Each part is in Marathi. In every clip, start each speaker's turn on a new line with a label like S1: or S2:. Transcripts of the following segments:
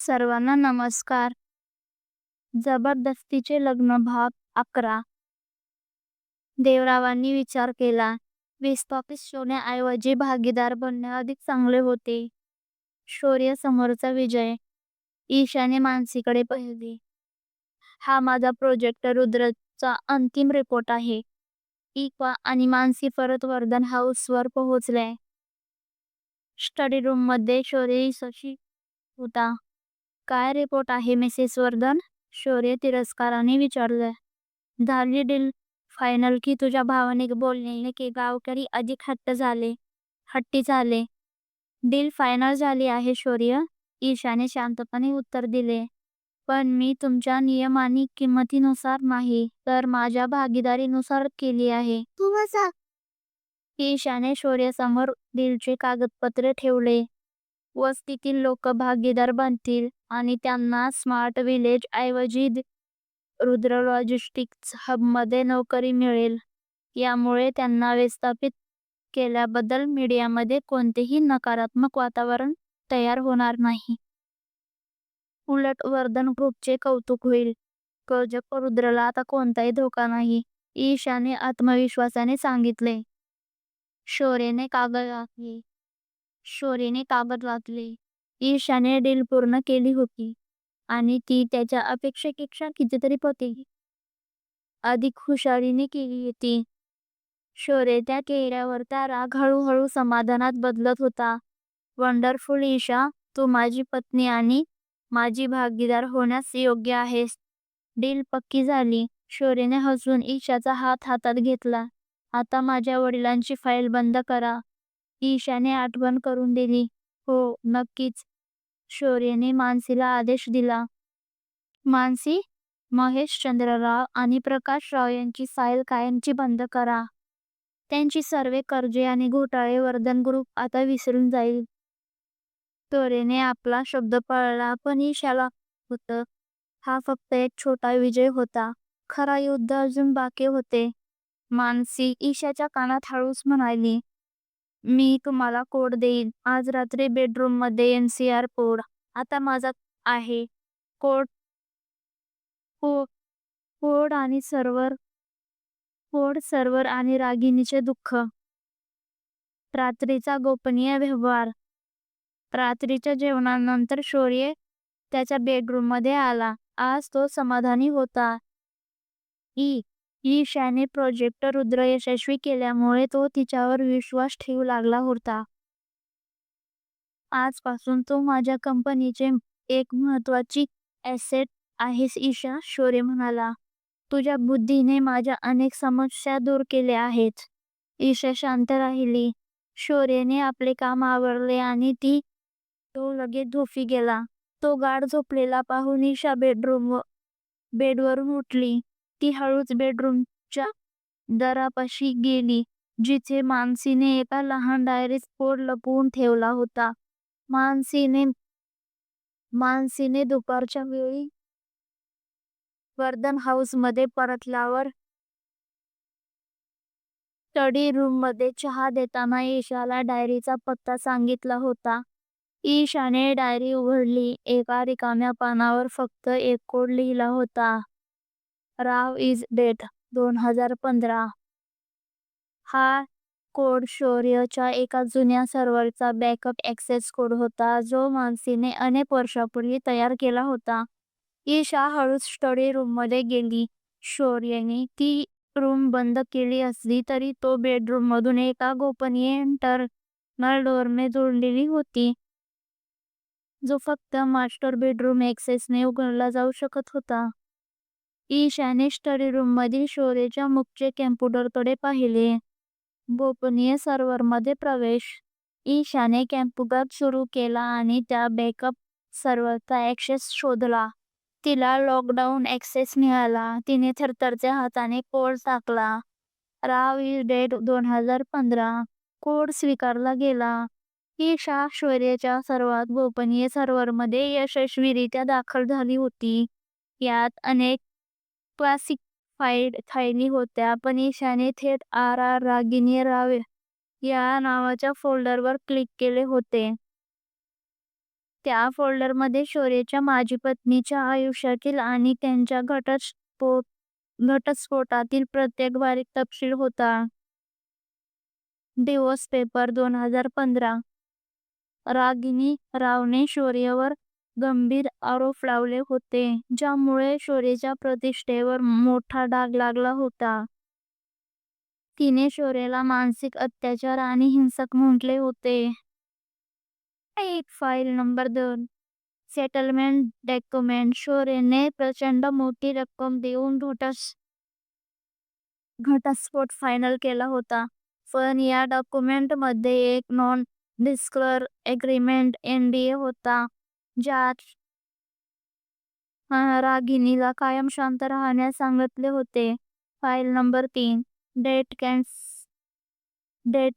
S1: सर्वांना नमस्कार. जबरदस्तीचे लग्न भाग 11. देवरावांनी विचार केला. विस्थापित शोधण्याऐवजी भागीदार बनणे अधिक चांगले होते. शौर्य समोरचा विजय. ईशाने मानसीकडे पाहिले. हा माझा प्रोजेक्ट रुद्रचा अंतिम रिपोर्ट आहे. ईका आणि मानसी परत वर्धन हाऊसवर पोहोचले. स्टडी रूममध्ये शौर्य ईशाशी होता. काय रिपोर्ट आहे मिसेस वर्धन? शौर्य तिरस्काराने विचारलं. झाली डील फायनल की तुझ्या भावाने बोलणे की गावकरी अधिक हट्टी झाले? डील फायनल झाली आहे शौर्य, ईशाने शांतपणे उत्तर दिले. पण मी तुमच्या नियम आणि किंमतीनुसार नाही तर माझ्या भागीदारीनुसार केली आहे. तू कसा? ईशाने शौर्यासमोर डीलचे कागदपत्रे ठेवले. वस्तीतील लोक भागीदार बनतील आणि त्यांना स्मार्ट विलेज ऐवजी रुद्र लॉजिस्टिक्स हबमध्ये नोकरी मिळेल. यामुळे त्यांना विस्थापित केल्याबद्दल मीडियामध्ये कोणतेही नकारात्मक वातावरण तयार होणार नाही. उलट वर्धन ग्रुपचे कौतुक होईल. प्रोजेक्ट रुद्रला आता कोणताही धोका नाही, ईशाने आत्मविश्वासाने सांगितले. शौर्यने कागद वाचले. ईशाने डील पूर्ण केली होती आणि ती त्याच्या अपेक्षेपेक्षा कितीतरी पटी अधिक हुशारीने केली होती. शौर्याच्या चेहऱ्यावरचा राग हळूहळू समाधानात बदलत होता. वंडरफुल ईशा, तू माझी पत्नी आणि माझी भागीदार होण्यास योग्य आहेस. डील पक्की झाली. शौर्यने हसून ईशाचा हात हातात घेतला. आता माझ्या वडिलांची फाईल बंद करा, ईशाने आठवण करून दिली. हो, नक्कीच, शौर्यने मानसीला आदेश दिला. मानसी, महेश चंद्रराव आणि प्रकाश राव यांची फाईल कायमची बंद करा. त्यांची सर्व कर्जे आणि घोटाळे वर्धन ग्रुप आता विसरून जाईल. शौर्यने आपला शब्द पाळला, पण ईशाला होतं. हा फक्त एक छोटा विजय होता. खरा युद्ध अजून बाकी होते. मानसी ईशाच्या कानात हळूच म्हणाली. मी तुम्हाला कोड देईन. आज रात्री बेडरूममध्ये NCR कोड. आता माझा आहे. कोड कोड आणि सर्व्हर आणि रागिणीचे दुःख. रात्रीचा गोपनीय व्यवहार. रात्रीच्या जेवणानंतर शौर्य त्याच्या बेडरूममध्ये आला. आज तो समाधानी होता. ईशाने प्रोजेक्ट रुद्र यशस्वी केल्यामुळे तो तिच्यावर विश्वास ठेवू लागला होता. आजपासून तू माझ्या कंपनीचे एक महत्त्वाची ॲसेट आहेस ईशा, शौर्य म्हणाला. तुझ्या बुद्धीने माझ्या अनेक समस्या दूर केल्या आहेत. ईशा शांत राहिली. शौर्यने आपले काम आवरले आणि तो लगेच झोपी गेला. तो गाढ झोपलेला पाहून ईशा बेडवरून उठली. ती हळूच बेडरूमच्या दारापाशी गेली, जिथे मानसीने एका लहान डायरीत कोड लपवून ठेवला होता. मानसीने दुपारच्या वेळी वर्धन हाऊसमध्ये परतल्यावर स्टडी रूममध्ये चहा देताना ईशाला डायरीचा पत्ता सांगितला होता. ईशाने डायरी उघडली. एका रिकाम्या पानावर फक्त एक कोड लिहिला होता. राव इज डेट 2015. हा कोड शौर्यच्या एका जुन्या सर्व्हरचा बॅकअप ॲक्सेस कोड होता, जो मानसीने अनेक वर्षांपूर्वी तयार केला होता. ईशा हळूच स्टडी रूममध्ये गेली. शौर्यने ती रूम बंद केली असली तरी तो बेडरूममधून एका गोपनीय इंटरनल डोअरने जोडलेली होती, जो फक्त मास्टर बेडरूम ॲक्सेसने उघडला जाऊ शकत होता. ईशाने स्टडी रूममधील शौर्यच्या मुख्य कॅम्प्युटरकडे पाहिले. गोपनीय सर्व्हरमध्ये प्रवेश. ईशाने कॅम्प्युटर सुरू केला आणि त्या बॅकअप सर्व्हरचा ॲक्सेस शोधला. तिला लॉकडाऊन ॲक्सेस मिळाला. तिने थरथरत्या हाताने कोड टाकला. राव इज डेट 2015. कोड स्वीकारला गेला. ईशा शौर्याच्या सर्वात गोपनीय सर्व्हरमध्ये यशस्वीरित्या दाखल झाली होती. यात अनेक क्लासिफाईड फायली होत्या, पण ईशाने थेट RR रागिनी राव या नावाच्या फोल्डरवर क्लिक केले होते. त्या फोल्डरमध्ये शौर्यच्या माजी पत्नीच्या आयुष्यातील आणि त्यांच्या घटस्फोटातील प्रत्येक बारीक तपशील होता. Divorce paper 2015. रागिनी रावने शौर्यवर गंभीर आरोप लावले होते, ज्यामुळे शौर्यच्या प्रतिष्ठेवर मोठा डाग लागला होता. तिने शौर्यला मानसिक अत्याचार आणि हिंसक म्हटले होते. File number 2. Settlement document. शौर्यने प्रचंड मोठी रक्कम देऊन घटस्फोट फायनल केला होता, पण या डॉक्युमेंटमध्ये एक नॉन डिस्क्लोजर एग्रीमेंट (NDA) होता, ज्यात रागिनीला कायम शांत राहण्यास सांगितले होते. File number 3. डेट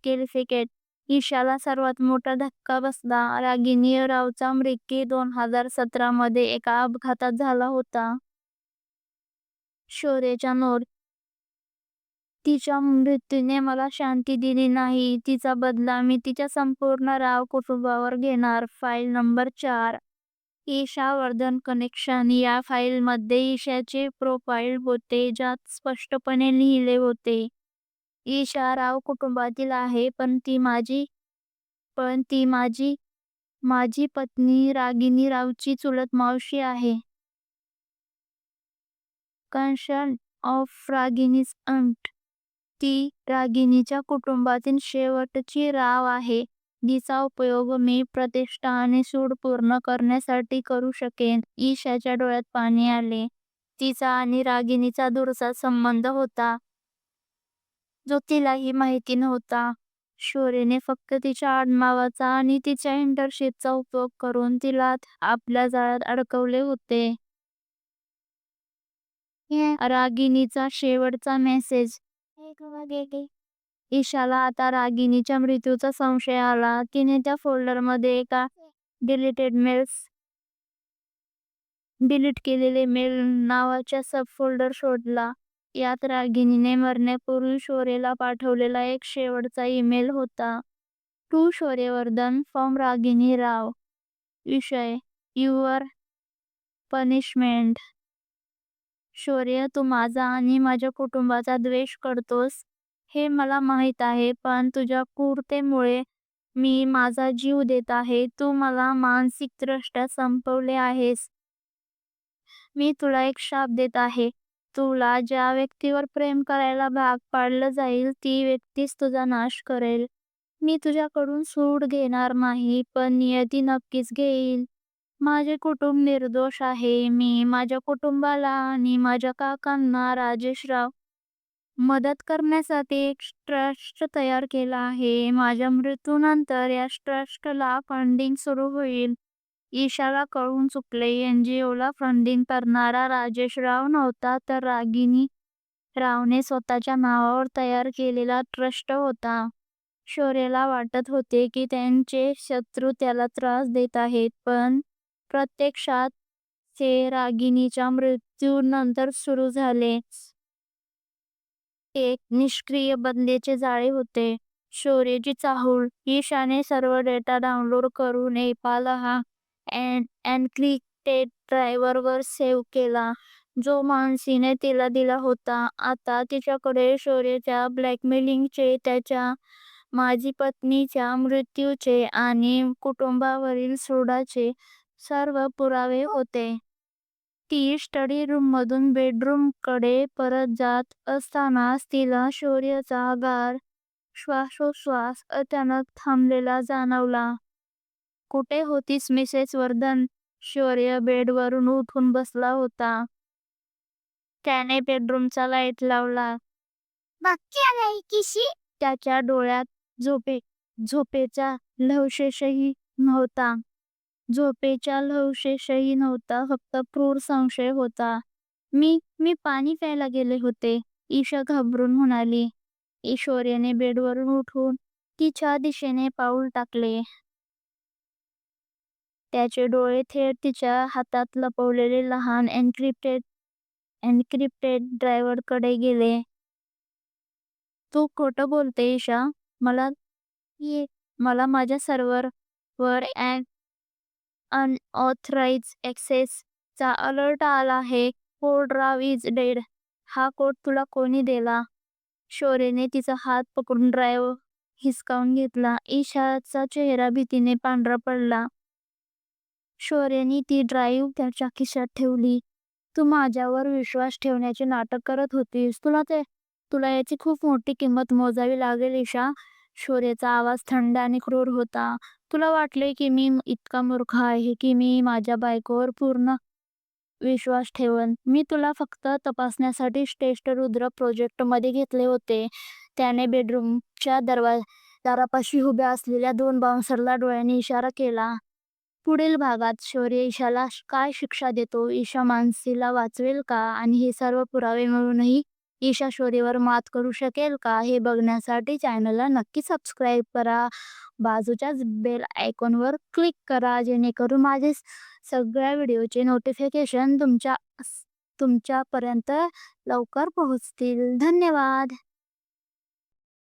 S1: क्लॅरिफिकेट. ईशाला सर्वात मोठा धक्का बसला. रागिनी रावचा मृत्यू 2017 मध्ये एका अपघातात झाला होता. शौर्यच्या नोट. तिच्या मृत्यूने मला शांती दिली नाही. तिचा बदला मी तिच्या संपूर्ण राव कुटुंबावर घेणार. File number 4. Isha Vardhan connection. या फाईलमध्ये ईशाचे प्रोफाईल होते, ज्यात स्पष्टपणे लिहिले होते, ईशा राव कुटुंबातील आहे, पण ती माझी पत्नी रागिनी रावची चुलत मावशी आहे. Concern of Ragini's aunt. ती रागिनीच्या कुटुंबातील शेवटची राव आहे, जिचा उपयोग मी प्रतिष्ठा आणि सूड पूर्ण करण्यासाठी करू शकेन. ईशाच्या डोळ्यात पाणी आले. तिचा आणि रागिनीचा दूरचा संबंध होता, जो तिलाही माहिती नव्हता. शौर्यने फक्त तिच्या आडनावाचा आणि तिच्या इंटर्नशिपचा उपयोग करून तिला आपल्या जाळ्यात अडकवले होते. रागिनीचा शेवटचा मेसेज. ईशाला आता रागिनीच्या मृत्यूचा संशय आला. तिने त्या फोल्डरमध्ये एका डिलीट केलेले मेल नावाचा सबफोल्डर शोधला. यात रागिनीने मरण्यापूर्वी शौर्यला पाठवलेला एक शेवटचा ईमेल होता. टू शौर्यवर्धन फ्रॉम रागिनी राव. विषय: युअर पनिशमेंट. शौर्य, तू माझा आणि माझ्या कुटुंबाचा द्वेष करतोस हे मला माहीत आहे, पण तुझ्या क्रूरतेमुळे मी माझा जीव देत आहे. तू मला मानसिकदृष्ट्या संपवले आहेस. मी तुला एक शाप देत आहे. तुला ज्या व्यक्तीवर प्रेम करायला भाग पाडलं जाईल, ती व्यक्तीच तुझा नाश करेल. मी तुझ्याकडून सूड घेणार नाही, पण नियती नक्कीच घेईल. माझे कुटुंब निर्दोष आहे. मी माझ्या कुटुंबाला आणि माझ्या काकांना राजेशराव मदत करण्यासाठी एक ट्रस्ट तयार केला आहे. माझ्या मृत्यूनंतर या ट्रस्टला फंडिंग सुरू होईल. ईशाला कळून चुकले. NGOला फंडिंग करणारा राजेशराव नव्हता, तर रागिनी रावने स्वतःच्या नावावर तयार केलेला ट्रस्ट होता. शौर्यला वाटत होते की त्यांचे शत्रू त्याला त्रास देत आहेत, पण प्रत्यक्षात ते रागिनीच्या मृत्यूनंतर सुरू झाले एक निष्क्रिय बंदीचे जाळे होते. शौर्याची चाहूल. ईशाने सर्व डेटा डाउनलोड करून एपाला एन्क्रिप्टेड ड्राईव्हवर सेव्ह केला, जो मानसीने तिला दिला होता. आता तिच्याकडे शौर्याच्या ब्लॅकमेलिंगचे, त्याच्या माजी पत्नीच्या मृत्यूचे आणि कुटुंबावरील सूडाचे सर्व पुरावे होते. ती स्टडी रूममधून बेडरूमकडे परत जात असतानाच तिला शौर्याचा गाढ श्वासोच्छ्वास अचानक थांबलेला जाणवला. कुठे होतीस मिसेस वर्धन? शौर्य बेडवरून उठून बसला होता. त्याने बेडरूमचा लाईट लावला. त्याच्या डोळ्यात झोपेचा लवशेषही नव्हता. फक्त क्रूर संशय होता. मी पाणी प्यायला गेले होते, ईशा घाबरून म्हणाली. शौर्याने बेडवरून उठून तिच्या दिशेने पाऊल टाकले. त्याचे डोळे थेट तिच्या हातात लपवलेले लहान एन्क्रिप्टेड ड्राईव्हरकडे गेले. तू खोटं बोलते ईशा. मला माझ्या सर्व्हरवर अनऑथराइज्ड ॲक्सेसचा अलर्ट आला आहे. Code drive is dead. हा कोड तुला कोणी दिला? शौर्यने तिचा हात पकडून ड्राइव्ह हिसकावून घेतला. ईशाचा चेहरा भीतीने पांढरा पडला. शौर्यने ती ड्राइव्ह त्याच्या खिशात ठेवली. तू माझ्यावर विश्वास ठेवण्याचे नाटक करत होतीस. तुला याची खूप मोठी किंमत मोजावी लागेल ईशा. शौर्याचा आवाज थंड आणि क्रूर होता. तुला वाटले की मी इतका मूर्ख आहे की मी माझ्या बायकोवर पूर्ण विश्वास ठेवन? मी तुला फक्त तपासण्यासाठी श्रेष्ठ रुद्र प्रोजेक्टमध्ये घेतले होते. त्याने बेडरूमच्या दारापाशी उभ्या असलेल्या 2 बाउन्सरला डोळ्याने इशारा केला. पुढील भागात शौर्य ईशाला काय शिक्षा देतो? ईशा मानसीला वाचवेल का? आणि हे सर्व पुरावे मिळूनही ईशा शौर्यवर मात करू शकेल का? हे बघण्यासाठी चॅनलला नक्की सबस्क्राईब करा. बाजूच्याच बेल आयकॉनवर क्लिक करा जेणेकरून माझे सगळ्या व्हिडिओचे नोटिफिकेशन तुमच्यापर्यंत लवकर पोहोचतील. धन्यवाद.